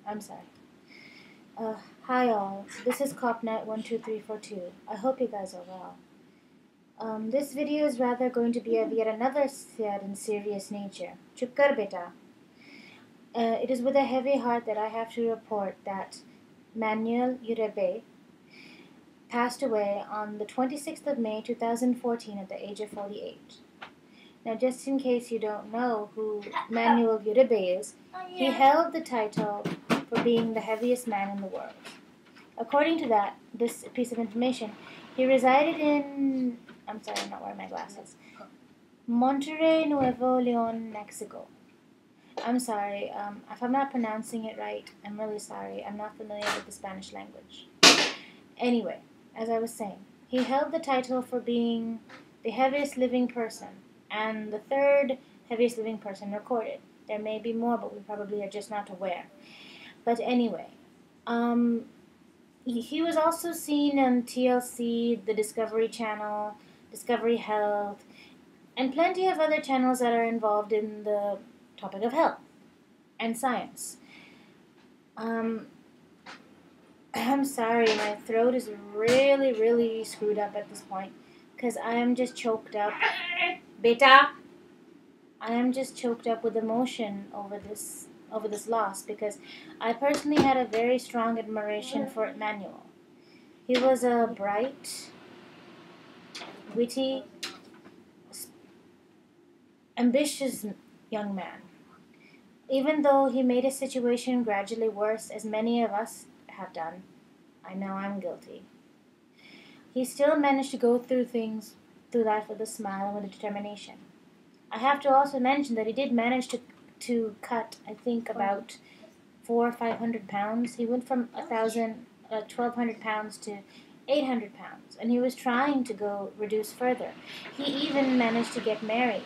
I'm sorry. Hi all, this is CopNet12342. I hope you guys are well. This video is rather going to be of yet another sad and serious nature. Chup kar beta. It is with a heavy heart that I have to report that Manuel Uribe passed away on the 26th of May 2014 at the age of 48. Now, just in case you don't know who Manuel Uribe is, he held the title for being the heaviest man in the world. According to this piece of information, he resided in, I'm sorry, I'm not wearing my glasses, Monterrey, Nuevo Leon, Mexico. I'm sorry, if I'm not pronouncing it right, I'm really sorry. I'm not familiar with the Spanish language. Anyway, as I was saying, he held the title for being the heaviest living person and the third heaviest living person recorded. There may be more, but we probably are just not aware. But anyway, he was also seen on TLC, the Discovery Channel, Discovery Health, and plenty of other channels that are involved in the topic of health and science. I'm sorry, my throat is really, really screwed up at this point because I am just choked up. Beta! I am just choked up with emotion over this loss because I personally had a very strong admiration for Manuel. He was a bright, witty, ambitious young man. Even though he made his situation gradually worse, as many of us have done, I know I'm guilty, he still managed to go through life with a smile and with a determination. I have to also mention that he did manage to cut, I think, about 400 or 500 pounds. He went from 1,200 pounds to 800 pounds, and he was trying to reduce further. He even managed to get married,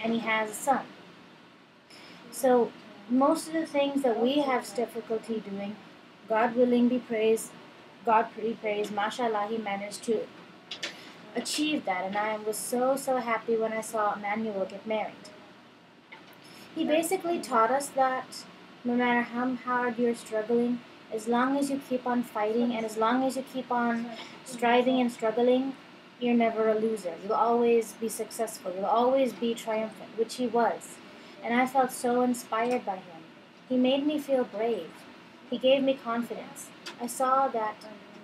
and he has a son. So most of the things that we have difficulty doing, God willing be praised, God be praised, mashallah, he managed to achieve that, and I was so happy when I saw Emmanuel get married. He basically taught us that no matter how hard you're struggling, as long as you keep on fighting and as long as you keep on striving and struggling, you're never a loser. You'll always be successful. You'll always be triumphant, which he was. And I felt so inspired by him. He made me feel brave. He gave me confidence. I saw that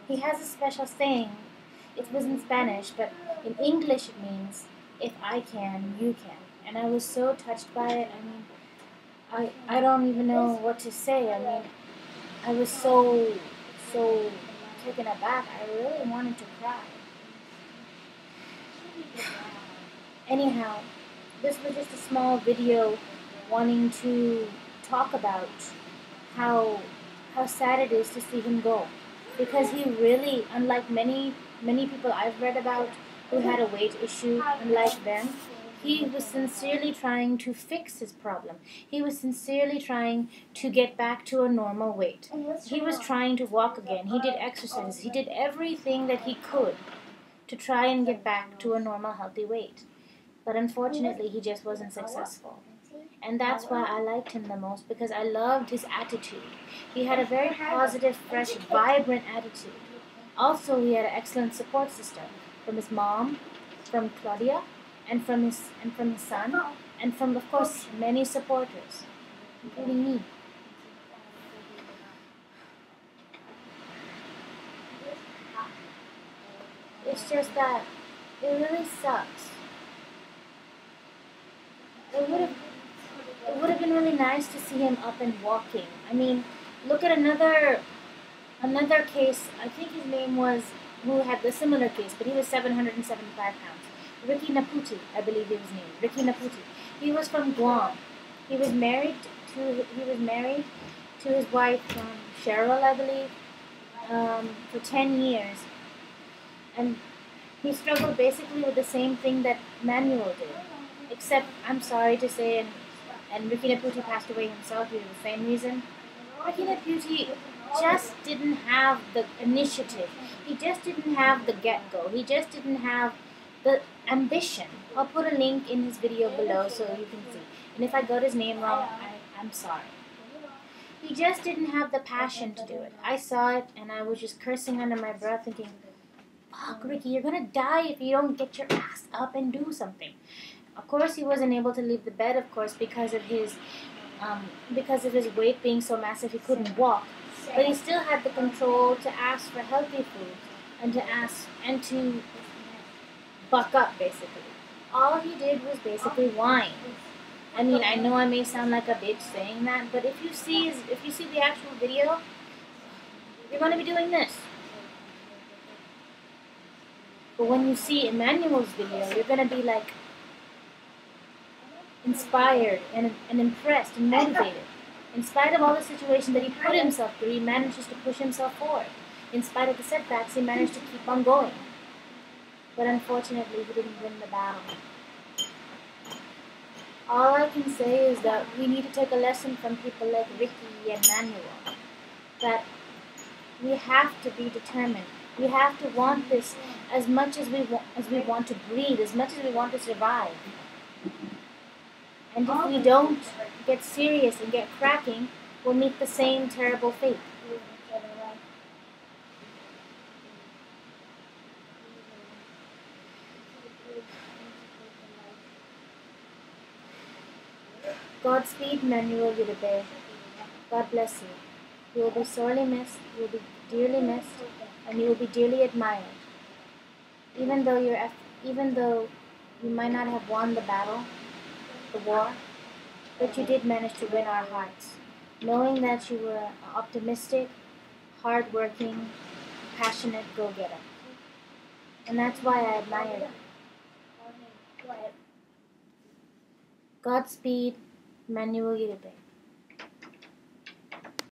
he has a special saying. It was in Spanish, but in English it means, if I can, you can. And I was so touched by it. I mean, I don't even know what to say. I mean, I was so taken aback. I really wanted to cry. Anyhow, this was just a small video wanting to talk about how sad it is to see him go. Because he really, unlike many people I've read about who had a weight issue, unlike them, he was sincerely trying to fix his problem. He was sincerely trying to get back to a normal weight. He was trying to walk again. He did exercises. He did everything that he could to try and get back to a normal, healthy weight. But unfortunately, he just wasn't successful. And that's why I liked him the most, because I loved his attitude. He had a very positive, fresh, vibrant attitude. Also, he had an excellent support system from his mom, from Claudia, and from his son, and from, of course, many supporters, including me. It's just that it really sucks. It would have been really nice to see him up and walking. I mean, look at another case. I think his name was, who had the similar case, but he was 775 pounds. Ricky Naputi, I believe he was named. Ricky Naputi. He was from Guam. He was married to his wife, Cheryl, I believe, for 10 years. And he struggled basically with the same thing that Manuel did. Except, I'm sorry to say, and Ricky Naputi passed away himself due to the same reason. Ricky Naputi just didn't have the initiative. He just didn't have the get-go. He just didn't have the ambition. I'll put a link in his video below so you can see. And if I got his name wrong, I'm sorry. He just didn't have the passion to do it. I saw it and I was just cursing under my breath, thinking, fuck, Ricky, you're gonna die if you don't get your ass up and do something. Of course, he wasn't able to leave the bed, of course, because of his weight being so massive he couldn't walk. But he still had the control to ask for healthy food and to buck up, basically. All he did was basically whine. I mean, I know I may sound like a bitch saying that, but if you see the actual video, you're going to be doing this. But when you see Emmanuel's video, you're going to be like inspired and impressed and motivated. In spite of all the situations that he put himself through, he manages to push himself forward. In spite of the setbacks, he managed to keep on going. But unfortunately, he didn't win the battle. All I can say is that we need to take a lesson from people like Ricky and Manuel. That we have to be determined. We have to want this as much as we want to breathe, as much as we want to survive. And if we don't get serious and get cracking, we'll meet the same terrible fate. Godspeed, Manuel Uribe. God bless you. You will be sorely missed, you will be dearly missed, and you will be dearly admired. Even though you might not have won the battle, the war, but you did manage to win our hearts, knowing that you were an optimistic, hard-working, passionate go-getter. And that's why I admire you. Godspeed, Manuel Uribe.